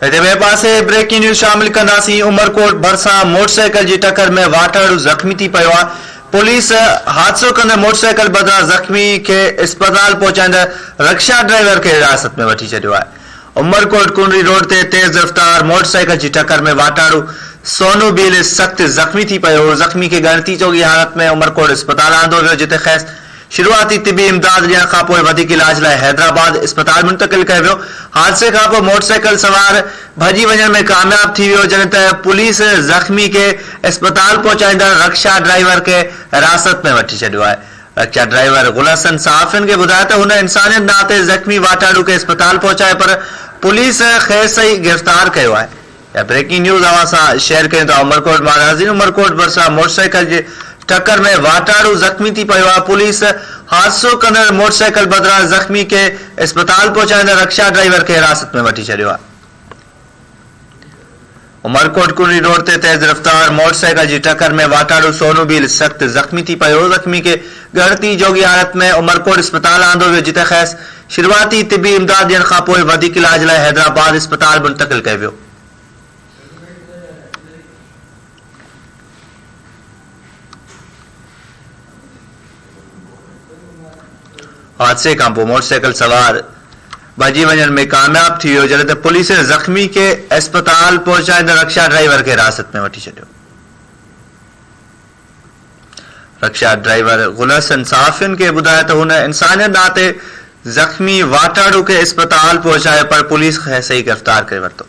ॿिए पासे breaking news शामिल कंदासीं। उमरकोट भरिसां मोटरसाइकिल जी टक्कर में वाटाड़ू ज़ख़्मी थी पियो आहे। पुलिस हादसो कंदड़ मोटरसाइकिल बदिरां ज़ख़्मी खे अस्पताल पहुचाईंदड़ रिक्शा ड्राइवर खे हिरासत में वठी छॾियो आहे। उमरकोट कुंडरी रोड ते तेज़ रफ़्तार मोटरसाइकिल जी टक्कर में वाटाड़ू सोनू बील सख़्त ज़ख़्मी थी पियो। ज़ख़्मी खे गणती चोगी हालत में उमरकोट अस्पताल आंदो वियो, जिते ख़ैर शुरुआती तिबी इमदाद ॾियण खां पोइ वधीक इलाज लाइ हैदराबाद अस्पताल मुंतक़िल कयो वियो। हादसे खां पोइ मोटरसाइकिल सवार भॼी वञण में कामयाब थी वियो, जॾहिं त पुलिस ज़ख़्मी खे अस्पताल पहुचाईंदड़ रिक्शा ड्राइवर खे हिरासत में वठी छॾियो आहे। रिक्शा ड्राइवर गुलहसन साफ़िन खे ॿुधायो त हुन इंसानियत नाते ज़ख़्मी वाटाड़ू खे अस्पताल पहुचाए, पर पुलिस खेसि ई गिरफ़्तार कयो आहे। ब्रेकिंग न्यूज़ अवां सां शेयर कयूं था। उमरकोट मां नाज़रीन, उमरकोट भरिसां मोटरसाइकिल जे टक्कर में वाटाड़ू ज़ख़्मी थी पियो आहे। पुलिस हादसो कंदड़ मोटरसाइकिल बदिरां ज़ख़्मी खे अस्पताल पहुचाईंदड़ रिक्शा ड्राइवर खे हिरासत में वठी छॾियो आहे। उमरकोट कुंडरी रोड ते तेज़ रफ़्तार मोटरसाइकिल जी टक्कर में वाटाड़ू सोनू बील सख़्त ज़ख़्मी थी पियो। ज़ख़्मी खे गणती जोगी हालत में उमरकोट अस्पताल आंदो वियो, जिते ख़ैर शुरुआती तिबी इमदाद ॾियण खां पोइ वधीक इलाज लाइ हैदराबाद अस्पताल मुंतक़िल कयो वियो। हादसे खां पोइ मोटरसाइकिल सवार भॼी वञण में कामयाब थी वियो, जॾहिं त पुलिस ज़ख़्मी खे अस्पताल पहुचाईंदड़ रिक्शा ड्राइवर खे हिरासत में वठी छॾियो। रिक्शा ड्राइवर गुलहसन साफ़िन खे ॿुधायो त हुन इंसानियत नाते ज़ख़्मी वाटाड़ू खे अस्पताल पहुचायो, पर पुलिस खेसि ई गिरफ़्तार करे वरितो।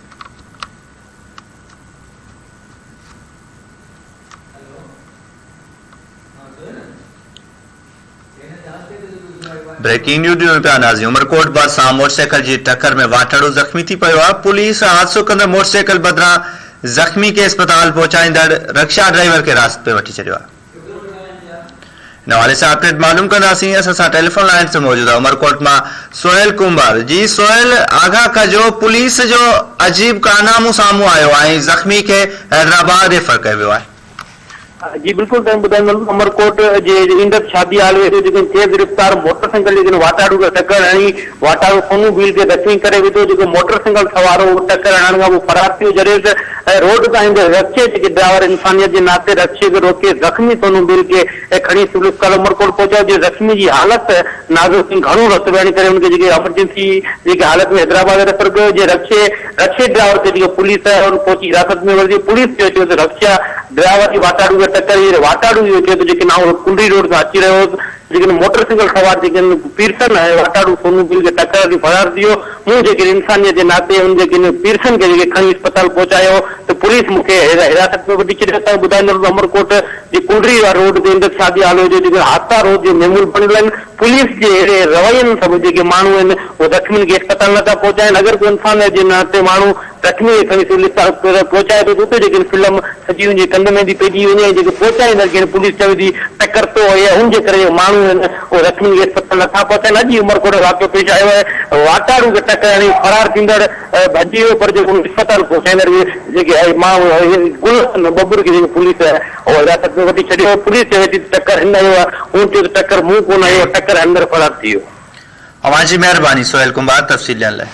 ब्रेकिंग न्यूज़ पिया नाज़रीन। उमरकोट भरिसां मोटरसाइकिल जी टक्कर में वाटाड़ू ज़ख़्मी थी पियो आहे। पुलिस हादसो कंदड़ मोटरसाइकिल बदिरां ज़ख़्मी खे अस्पताल पहुचाईंदड़ रिक्शा ड्राइवर खे हिरासत में वठी छॾियो आहे। हिन हवाले सां अपडेट मालूम कंदासीं। असां सां टेलीफोन लाइन ते मौजूद आहे उमरकोट मां सोहेल कुंभार। जी सोहेल, आगाह कजो, पुलिस जो अजीब कारनामो साम्हूं आयो आहे, ज़ख़्मी खे हैदराबाद रेफर कयो वियो आहे। जी बिल्कुल उमरकोट जे इंदर शादी हाल तेज रफ्तार मोटरसाइकिल वाटाड़ू खे टक्कर हणी वाटाड़ू सोनू बील खे ज़ख़्मी करे विधो। जो मोटरसाइकिल सवार हो टक्कर हणण खां पोइ फरार थी वियो, जॾहिं त रोड तां ईंदे रक्शे जे ड्राइवर इंसानियत जे नाते रक्शे खे रोके ज़ख़्मी सोनू बील खे खणी सिविल अस्पताल उमरकोट पहुचायो। जो ज़ख़्मी जी हालत नाज़ुक घणो रस्तो वञी करे उनखे एमरजेंसी जेकी हालत में हैदराबाद रेफर कयो। जे रक्शे ड्राइवर ते पुलिस पहुची हिरासत में वरिती। पुलिस चयो त रक्शा ड्राइवर जी वाटाड़ू खे टक्कर वाटाड़ू इहो चयो त नाउ कुंडरी रोड सां अची रहियो हो, लेकिन मोटरसाइकिल सवार पीरसन वाटाड़ू सोनू बील खे टक्कर ॾेई फरार थी वियो। मूं इंसानियत जे नाते उन पीरसन खे खणी अस्पताल पहुचायो त पुलिस मूंखे हिरासत में वठी छॾियो। ॿुधाईंदो उमरकोट जे कुंडरी रोड ते इंदर शादी हाल जो हादसा रोज़ जो मेमूल बणियल आहिनि। पुलिस जे अहिड़े रवैयनि सां जेके माण्हू आहिनि उहे ज़ख़्मियुनि खे अस्पताल नथा पहुचाइनि। अगरि को इंसानियत जे नाते माण्हू ज़ख़्मी खे खणी सिविल अस्पताल पहुचाए थो, उते जेके फिल्म सॼी हुनजे कंध में थी पइजी वञे, जेके पहुचाईंदड़ पुलिस चवे थी टक्कर तो या हुनजे करे माण्हू आहिनि उहे ज़ख़्मी खे अस्पताल नथा पहुचाइनि। अॼु उमरकोट वाक़ियो पेश आयो आहे। वाटाड़ू खे टक्कर हणी फरार थींदड़ भॼी वियो, पर जेको अस्पताल पहुचाईंदड़ जेके माण्हू गुलहसन बबूर खे पुलिस हिरासत में वठी छॾियो। पुलिस चवे थी टक्कर हिन आयो आहे, हुन चयो त टक्कर मूं कोन आयो, टक्कर अंदर फरार थी वियो। अवां जी महिरबानी सोहेल कुंभार तफ़सील ॾियण लाइ।